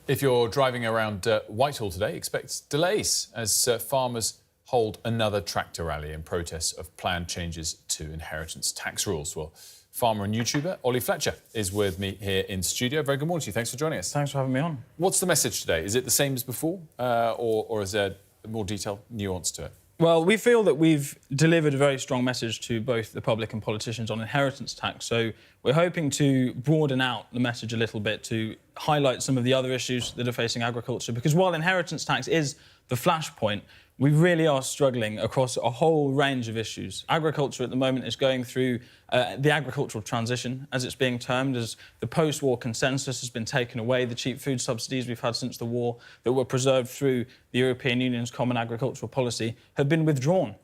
If you're driving around Whitehall today, expect delays as farmers hold another tractor rally in protest of planned changes to inheritance tax rules. Well, farmer and YouTuber Oli Fletcher is with me here in studio. Very good morning to you. Thanks for joining us. Thanks for having me on. What's the message today? Is it the same as before, or is there more detail, nuance to it? Well, we feel that we've delivered a very strong message to both the public and politicians on inheritance tax. So we're hoping to broaden out the message a little bit to highlight some of the other issues that are facing agriculture. Because while inheritance tax is the flashpoint, we really are struggling across a whole range of issues. Agriculture at the moment is going through the agricultural transition, as it's being termed, as the post-war consensus has been taken away. The cheap food subsidies we've had since the war that were preserved through the European Union's common agricultural policy have been withdrawn.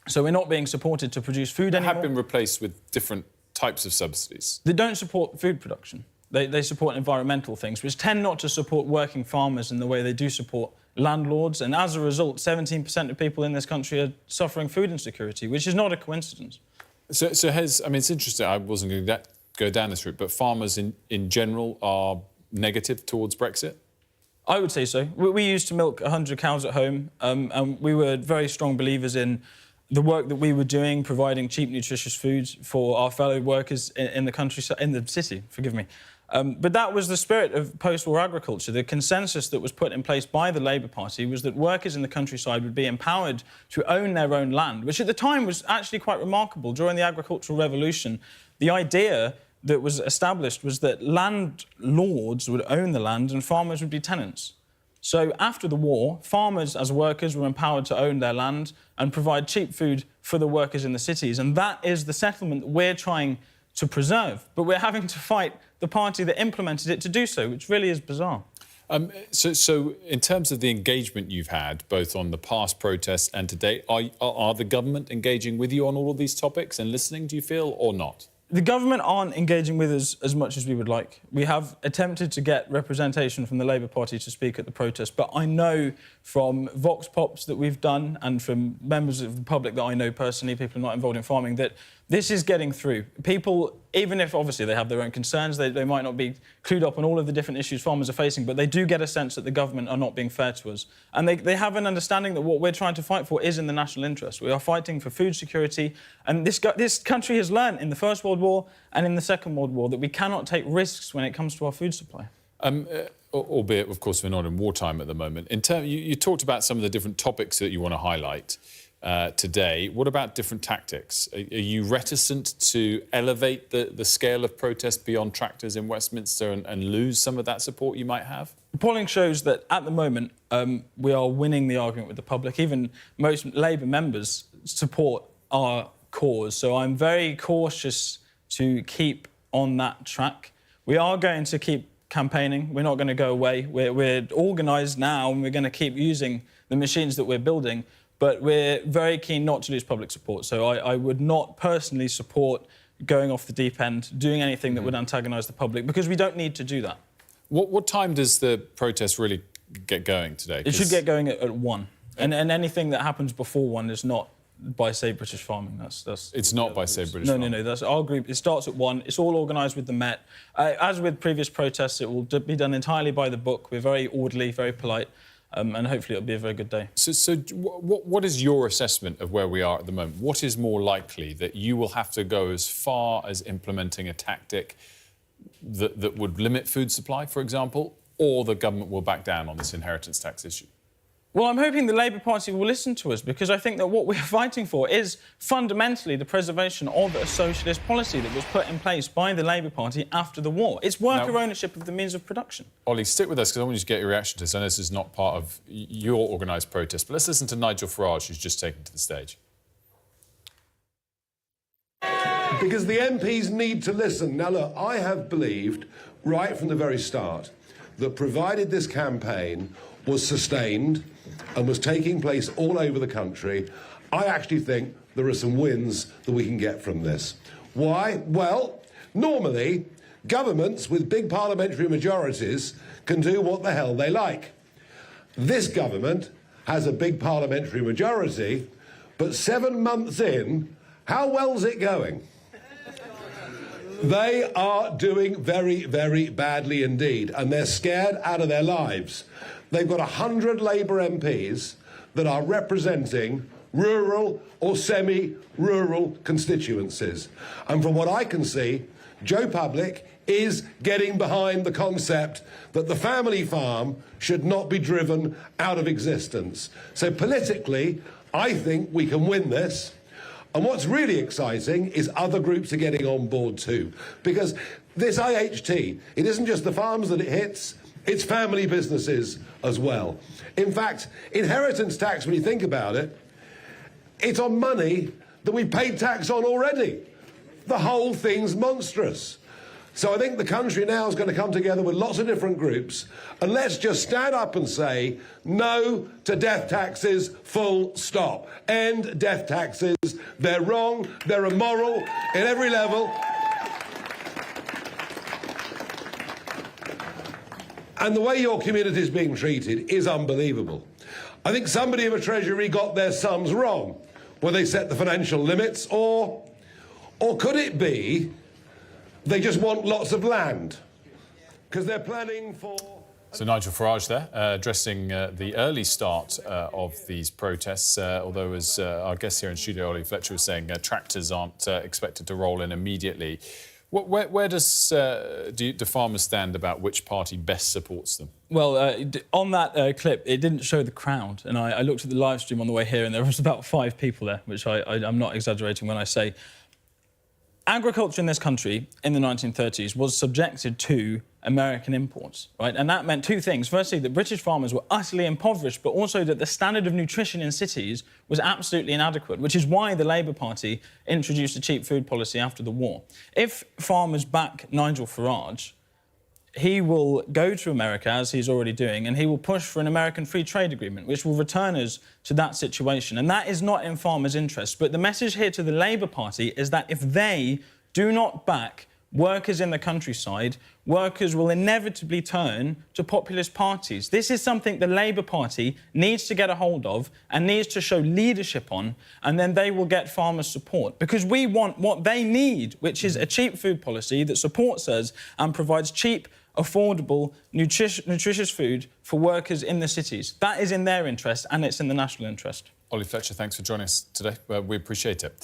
So we're not being supported to produce food anymore. Have been replaced with different types of subsidies. They don't support food production. They support environmental things, which tend not to support working farmers in the way they do support landlords. And as a result, 17% of people in this country are suffering food insecurity, which is not a coincidence. So I mean, it's interesting. I wasn't going to go down this route, but farmers in general are negative towards Brexit? I would say so. We used to milk 100 cows at home, and we were very strong believers in the work that we were doing, providing cheap, nutritious foods for our fellow workers in the countryside, in the city, forgive me. But that was the spirit of post-war agriculture. The consensus that was put in place by the Labour Party was that workers in the countryside would be empowered to own their own land, which at the time was actually quite remarkable. During the agricultural revolution, the idea that was established was that landlords would own the land and farmers would be tenants. So after the war, farmers as workers were empowered to own their land and provide cheap food for the workers in the cities. And that is the settlement that we're trying to preserve. But we're having to fight the party that implemented it to do so, which really is bizarre. So in terms of the engagement you've had, both on the past protests and today, are the government engaging with you on all of these topics and listening, do you feel, or not? The government aren't engaging with us as much as we would like. We have attempted to get representation from the Labour Party to speak at the protest, but I know from Vox Pops that we've done and from members of the public that I know personally, people not involved in farming, that this is getting through. People, even if obviously they have their own concerns, they might not be clued up on all of the different issues farmers are facing, but they do get a sense that the government are not being fair to us. And they have an understanding that what we're trying to fight for is in the national interest. We are fighting for food security, and this country has learned in the First World War and in the Second World War that we cannot take risks when it comes to our food supply. Albeit, of course, we're not in wartime at the moment. You talked about some of the different topics that you want to highlight today. What about different tactics? Are you reticent to elevate the scale of protest beyond tractors in Westminster and lose some of that support you might have? Polling shows that at the moment we are winning the argument with the public. Even most Labour members support our cause. So I'm very cautious to keep on that track. We are going to keep campaigning. We're not going to go away. We're organised now and we're going to keep using the machines that we're building, but we're very keen not to lose public support. So I would not personally support going off the deep end, doing anything that would antagonise the public, because we don't need to do that. What time does the protest really get going today? It should get going at 1. And anything that happens before 1 is not by Save British Farming. It's not by Save British Farming? No. That's our group. It starts at 1. It's all organised with the Met. As with previous protests, it will be done entirely by the book. We're very orderly, very polite, and hopefully it'll be a very good day. So what is your assessment of where we are at the moment? What is more likely, that you will have to go as far as implementing a tactic that would limit food supply, for example, or the government will back down on this inheritance tax issue? Well, I'm hoping the Labour Party will listen to us, because I think that what we're fighting for is fundamentally the preservation of a socialist policy that was put in place by the Labour Party after the war. It's worker ownership of the means of production. Oli, stick with us, because I want you to get your reaction to this. I know this is not part of your organised protest, but let's listen to Nigel Farage, who's just taken to the stage. Because the MPs need to listen. Now, look, I have believed right from the very start that provided this campaign was sustained and was taking place all over the country, I actually think there are some wins that we can get from this. Why? Well, normally, governments with big parliamentary majorities can do what the hell they like. This government has a big parliamentary majority, but 7 months in, how well's it going? They are doing very, very badly indeed, and they're scared out of their lives. They've got 100 Labour MPs that are representing rural or semi-rural constituencies. And from what I can see, Joe Public is getting behind the concept that the family farm should not be driven out of existence. So politically, I think we can win this. And what's really exciting is other groups are getting on board too. Because this IHT, it isn't just the farms that it hits, it's family businesses as well. In fact, inheritance tax, when you think about it, it's on money that we paid tax on already. The whole thing's monstrous. So I think the country now is going to come together with lots of different groups, and let's just stand up and say no to death taxes, full stop. End death taxes. They're wrong, they're immoral at every level. And the way your community is being treated is unbelievable. I think somebody in the Treasury got their sums wrong when they set the financial limits, or could it be they just want lots of land because they're planning for... So Nigel Farage there, addressing the early start of these protests, although as our guest here in studio, Oli Fletcher, was saying, tractors aren't expected to roll in immediately. Where does do farmers stand about which party best supports them? Well, on that clip, it didn't show the crowd, and I looked at the live stream on the way here, and there was about 5 people there, which I'm not exaggerating when I say. Agriculture in this country in the 1930s was subjected to American imports, right? And that meant 2 things. Firstly, that British farmers were utterly impoverished, but also that the standard of nutrition in cities was absolutely inadequate, which is why the Labour Party introduced a cheap food policy after the war. If farmers back Nigel Farage, he will go to America, as he's already doing, and he will push for an American free trade agreement, which will return us to that situation. And that is not in farmers' interests. But the message here to the Labour Party is that if they do not back workers in the countryside, workers will inevitably turn to populist parties. This is something the Labour Party needs to get a hold of and needs to show leadership on, and then they will get farmers' support. Because we want what they need, which is a cheap food policy that supports us and provides cheap, affordable, nutritious food for workers in the cities. That is in their interest, and it's in the national interest. Oli Fletcher, thanks for joining us today. We appreciate it.